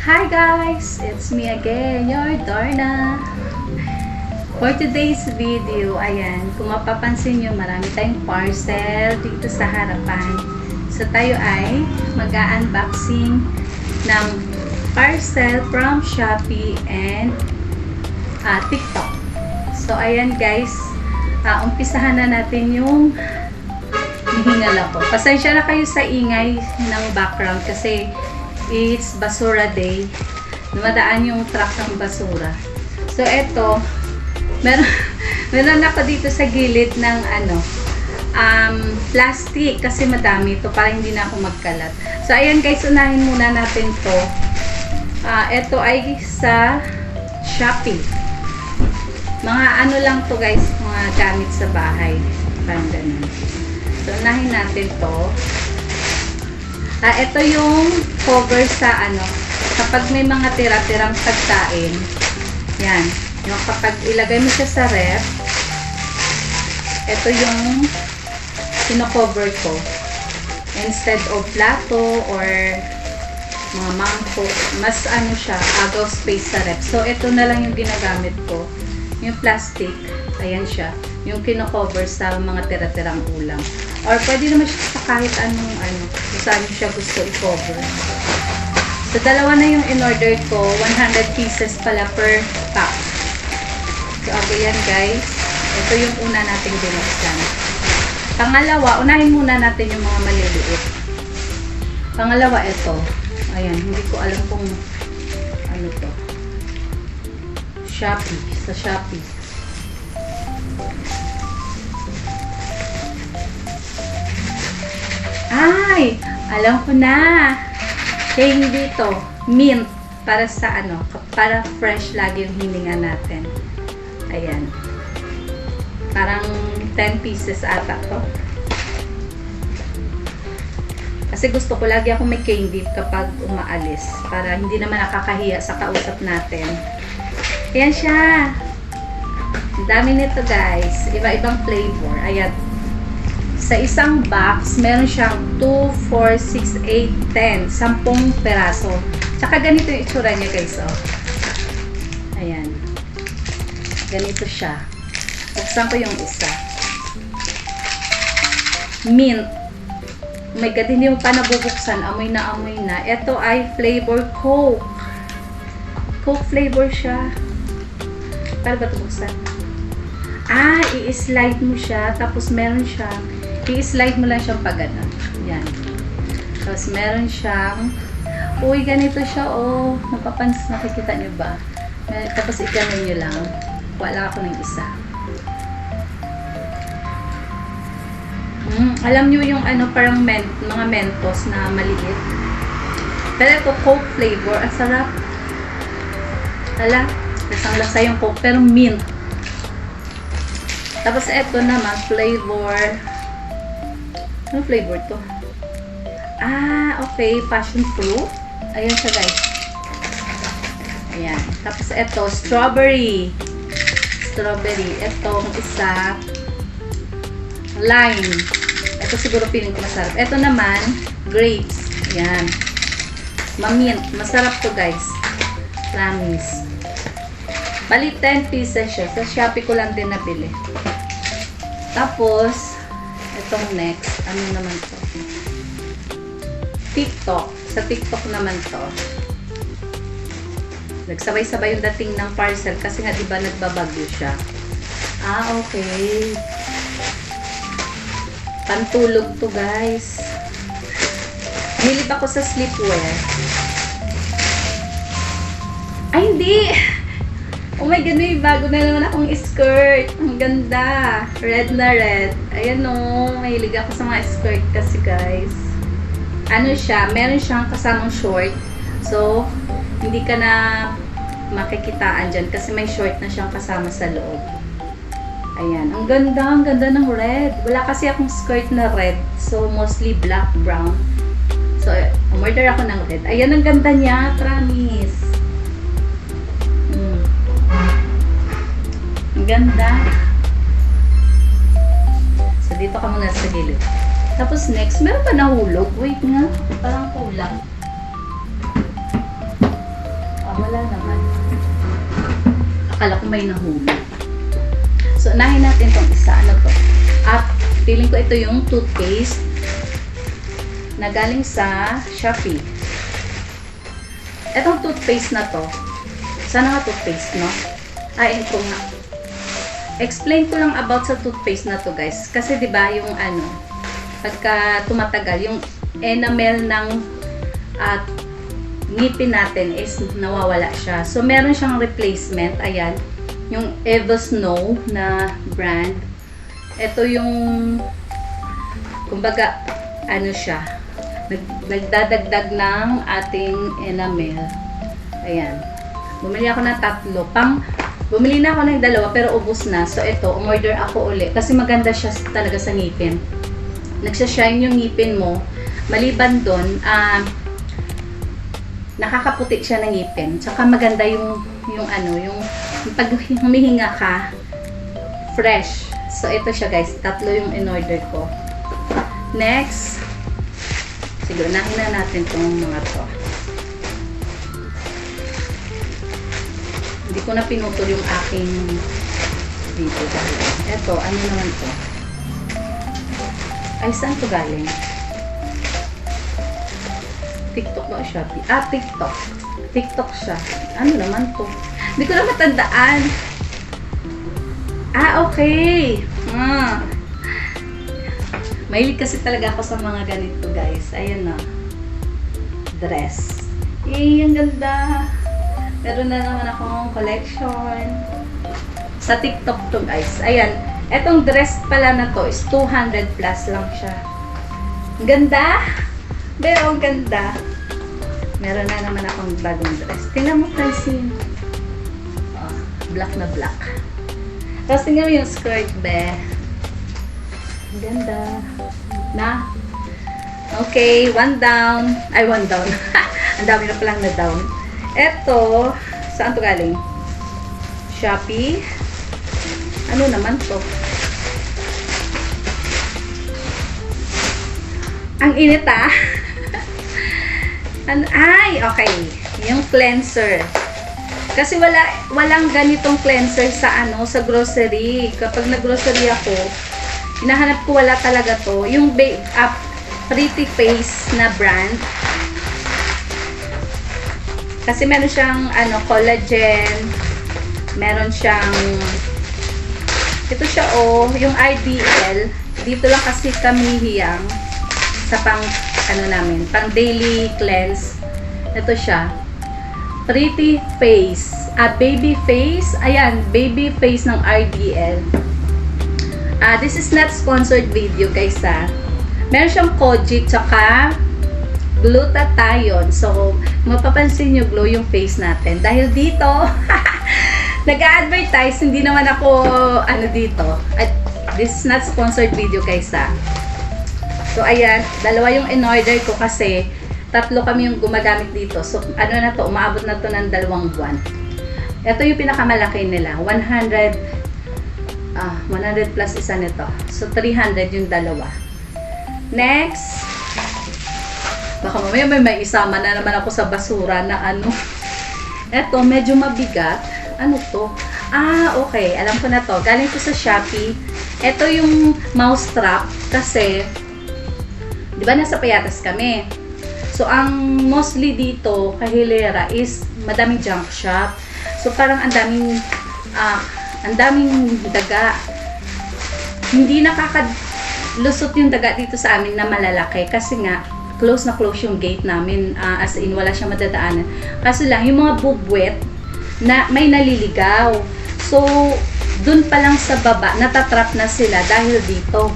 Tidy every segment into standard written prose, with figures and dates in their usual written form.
Hi guys! It's me again, your Dorna. For today's video, ayan, kung mapapansin nyo, marami tayong parcel dito sa harapan. So tayo ay mag-unboxing ng parcel from Shopee and TikTok. So ayan guys, umpisahan na natin yung hihingal ako. Pasensya na kayo sa ingay ng background kasi it's basura day. Dumadaan yung truck ng basura. So, eto, meron ako dito sa gilid ng plastic kasi madami ito para hindi na ako magkalat. So, ayan guys, unahin muna natin to. Ito ay sa Shopee. Mga ano lang to guys, mga gamit sa bahay. Parang ganun. So, unahin natin to. Ito yung cover sa kapag may mga tira-tirang pagkain. Yan. Yung kapag ilagay mo siya sa ref, ito yung kino-cover ko. Instead of plato or mga mangko, mas siya, agaw space sa ref. So, ito na lang yung ginagamit ko. Yung plastic, ayan siya. Yung kino-cover sa mga tira-tirang ulam. Or pwede naman siya sa kahit anong kung saan siya gusto i-cover. So, dalawa na yung in-order ko. 100 pieces pala per pack. So, okay yan guys. Ito yung una nating binuksan. Pangalawa, unahin muna natin yung mga maliliit. Pangalawa, ito. Ayan, hindi ko alam kung ano to. Shopee. Sa Shopee. Ay! Alam ko na! Kaya hindi to. Mint. Para sa para fresh lagi yung hininga natin. Ayan. Parang 10 pieces ata to. Kasi gusto ko lagi ako may candy kapag umaalis. Para hindi naman nakakahiya sa kausap natin. Ayan siya! Ang dami nito guys. Iba-ibang flavor. Ayan. Sa isang box, meron siyang 2, 4, 6, 8, 10. 10 peraso. Tsaka ganito yung itsura niya guys. Oh. Ayan. Ganito siya. Buksan ko yung isa. Mint. Oh my God, hindi mo pa nabubuksan. Amoy na amoy na. Ito ay flavor Coke. Coke flavor siya. Paano ba ito buksan? I-slide mo siya. Tapos meron siyang i-slide mo lang siyang pag gano'n. Yan. Tapos meron siyang uy, ganito siya, oh. Nakikita nyo ba? Tapos ikanin nyo lang. Wala ako ng isa. Alam nyo yung parang mga Mentos na maliit. Pero ito, Coke flavor. Ang sarap. Hala, lasang-lasa yung Coke, pero mint. Tapos ito naman, flavor. Ano flavor to? Okay. Passion fruit. Ayan siya, guys. Ayan. Tapos ito, strawberry. Strawberry. Itong isa, lime. Ito siguro feeling ko masarap. Ito naman, grapes. Ayan. Mamint. Masarap to, guys. Promise. Bali, 10 pieces siya. Sa Shopee ko lang din nabili. Tapos, itong next, ano naman to? TikTok. Sa TikTok naman to. Nagsabay-sabay yung dating ng parcel kasi nga diba nagbabagyo siya. Okay. Pantulog to guys. Hilig ako sa sleepwear. Ay, hindi! Oh my God, may bago na naman akong skirt. Ang ganda. Red na red. Ayan o. Mahilig ako sa mga skirt kasi guys. Ano siya? Meron siyang kasamang short. So, hindi ka na makikitaan dyan kasi may short na siyang kasama sa loob. Ayan. Ang ganda. Ang ganda ng red. Wala kasi akong skirt na red. So, mostly black, brown. So, umorder ako ng red. Ayan, ang ganda niya. Promise. Ganda. So, dito ka muna sa gilid. Tapos next, meron pa nahulog. Wait nga. Parang kulang. wala naman. Akala ko may nahuli. So, unahin natin tong isa. Ano to? At, feeling ko ito yung toothpaste na galing sa Shopee. Etong toothpaste na to, sana nga toothpaste, no? Ay, ito nga. Explain ko lang about sa toothpaste na to, guys. Kasi, di ba yung ano, pagka tumatagal, yung enamel ng ngipin natin is nawawala siya. So, meron siyang replacement. Ayan. Yung Eva Snow na brand. Ito yung, kumbaga, ano siya, nagdadagdag ng ating enamel. Ayan. Bumili ako ng 3. Bumili na ako ng 2 pero ubos na. So, ito, umorder ako uli. Kasi maganda siya talaga sa ngipin. Nagsashine yung ngipin mo. Maliban doon, nakakaputi siya ng ngipin. Tsaka maganda yung pag humihinga ka, fresh. So, ito siya guys. 3 yung in-order ko. Next, siguro, unahin na natin itong mga to. Hindi ko na pinutol yung aking video dahil. Ito, ano naman to? Ay, saan to galing? TikTok ba o Shopee? TikTok. TikTok siya. Ano naman to? Hindi ko na matandaan. Okay. Mahilig kasi talaga ako sa mga ganito, guys. Ayan na. Dress. Ang ganda. Meron na naman akong collection. Sa TikTok to, guys. Ayan. Etong dress pala na to is 200 plus lang siya. Ang ganda. Pero ang ganda. Meron na naman akong bagong dress. Tingnan mo, Francine. Black na black. Tapos tingnan mo yung skirt, be. Ang ganda. Na? Okay, 1 down. Ay, 1 down. Ang dami na palang na down. Eto, saan to galing? Shopee. Ano naman to? Ang init Ay, okay. Yung cleanser. Kasi walang ganitong cleanser sa sa grocery. Kapag nag-grocery ako, hinahanap ko wala talaga to. Yung Pretty Face na brand. Kasi meron siyang collagen. Meron siyang ito siya yung IDL. Dito lang kasi kami hiyang sa pang pang daily cleanse. Ito siya. Pretty Face. Baby Face. Ayan, Baby Face ng RDL. This is not sponsored video, guys, Meron siyang Kojic tsaka glutathione. So, mapapansin nyo, glow yung face natin. Dahil dito, nag-a-advertise, hindi naman ako, dito. At this is not sponsored video, guys, So, ayan, 2 yung in-order ko kasi 3 kami yung gumagamit dito. So, umaabot na to ng 2 buwan. Ito yung pinakamalaki nila. 100 plus isa nito. So, 300 yung 2. Next, baka mamaya may isama na naman ako sa basura na Ito, medyo mabigat. Ano to? Okay. Alam ko na to. Galing ko sa Shopee. Ito yung mouse trap kasi, di ba nasa Payatas kami? So, ang mostly dito, kahilera, is madaming junk shop. So, parang ang daming daga. Hindi nakakalusot yung daga dito sa amin na malalaki kasi nga, close na close yung gate namin, as in wala siyang madadaanan. Kaso lang, yung mga bubwet na may naliligaw. So, dun pa lang sa baba, natatrap na sila dahil dito.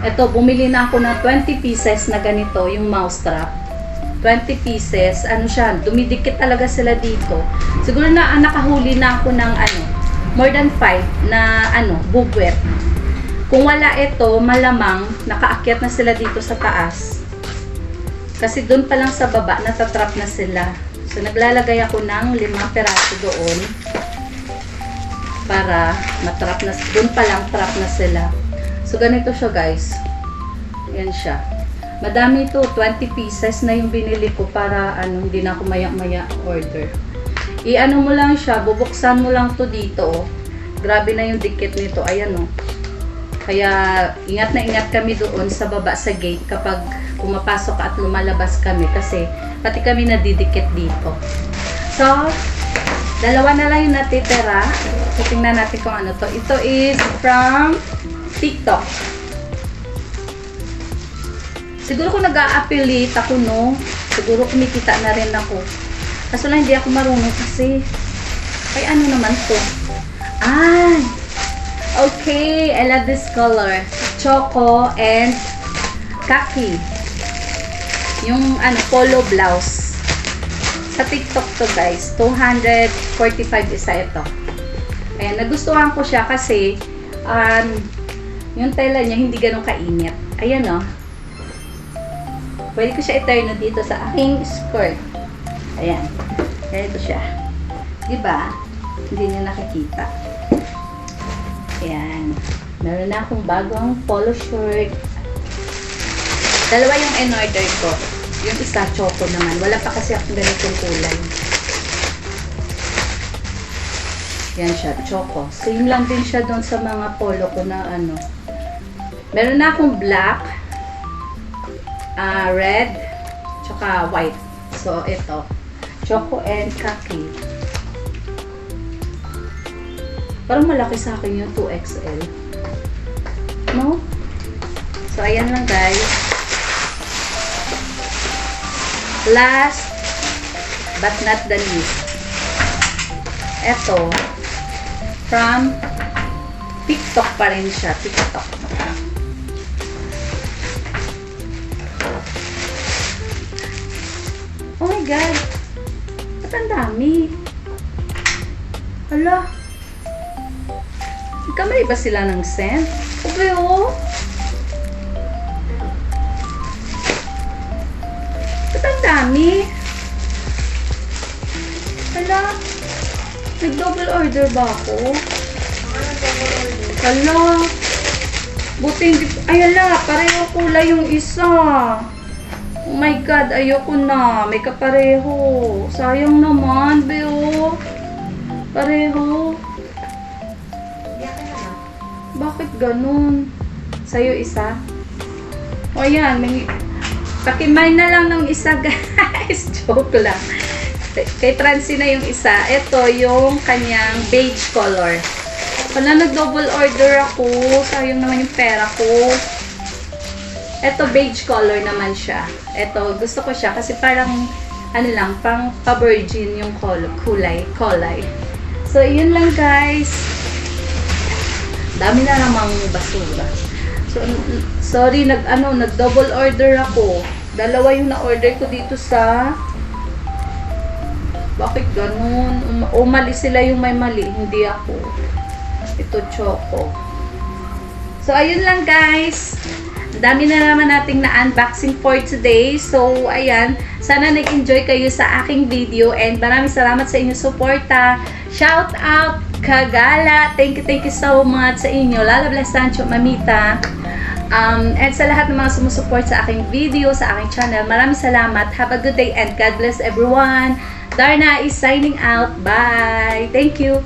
Ito, bumili na ako ng 20 pieces na ganito, yung mouse trap. 20 pieces, dumidikit talaga sila dito. Siguro na nakahuli na ako ng more than 5 na bubwet. Kung wala ito, malamang nakaakyat na sila dito sa taas. Kasi doon pa lang sa baba, natatrap na sila. So, naglalagay ako ng 5 peraso doon para matrap na, doon pa lang trap na sila. So, ganito siya, guys. Yan siya. Madami ito, 20 pieces na yung binili ko para hindi na ako maya-maya order. I-ano mo lang siya, bubuksan mo lang to dito. Grabe na yung dikit nito. Ayan o. Kaya, ingat na ingat kami doon sa baba sa gate kapag pumapasok at lumalabas kami kasi pati kami nadidikit dito. So, dalawa na lang yung natitira. So, tingnan natin kung ano to. Ito is from TikTok. Siguro kung nag-a-affiliate ako, no? Siguro kumikita na rin ako. Kaso lang hindi ako marunong kasi ay ano naman to? Ay! Okay, I love this color. Choco and khaki. Yung ano, polo blouse. Sa TikTok to guys. 245 isa ito. Ayan, nagustuhan ko siya kasi yung tela niya hindi ganun kainit. Ayan o. Pwede ko siya i-turn dito sa aking skirt. Ayan. Ganito siya. Diba? Hindi niya nakikita. Ayan. Meron na akong bagong polo shirt. Dalawa yung in-order ko. Yung isa, choco naman. Wala pa kasi akong ganitong kulay. Yan siya, choco. Same lang din siya doon sa mga polo ko na ano. Meron na akong black, red, tsaka white. So, ito. Choco and khaki. Parang malaki sa akin yung 2XL. No? So, ayan lang guys. Last, but not the least. Ito. From TikTok pa rin siya. TikTok. Oh my God! Ba't ang dami? Hala! Nagkamali ba sila ng scent? Ubi oh! Ba't ang dami? Hala! Nag-double order ba ako? Hala! Buti hindi... Ay hala! Pareho kulay yung isa! Oh my God, ayoko na. May kapareho. Sayang naman, Beo. Pareho. Bakit ganun? Sa'yo isa? O yan, may... Pakimay na lang ng isa, guys. Joke lang. Kay Francie na yung isa. Ito, yung kanyang beige color. Wala, nag-double order ako. Sayang naman yung pera ko. Ito, beige color naman siya. Ito, gusto ko siya kasi parang, ano lang, pang pa-virgin yung kulay. So, yun lang guys. Dami na namang basura. So, sorry, nag-double order ako. Dalawa yung na-order ko dito sa... Bakit ganun? Mali sila yung may mali, hindi ako. Ito, choco. So, ayun lang guys. Dami na naman nating na-unboxing for today. So, ayan. Sana nag-enjoy kayo sa aking video. And maraming salamat sa inyong suporta. Shout out, Kagala. Thank you so much sa inyo. Lala Bless Sancho, Mamita. And sa lahat ng mga sumusuport sa aking video, sa aking channel. Maraming salamat. Have a good day and God bless everyone. Darna is signing out. Bye. Thank you.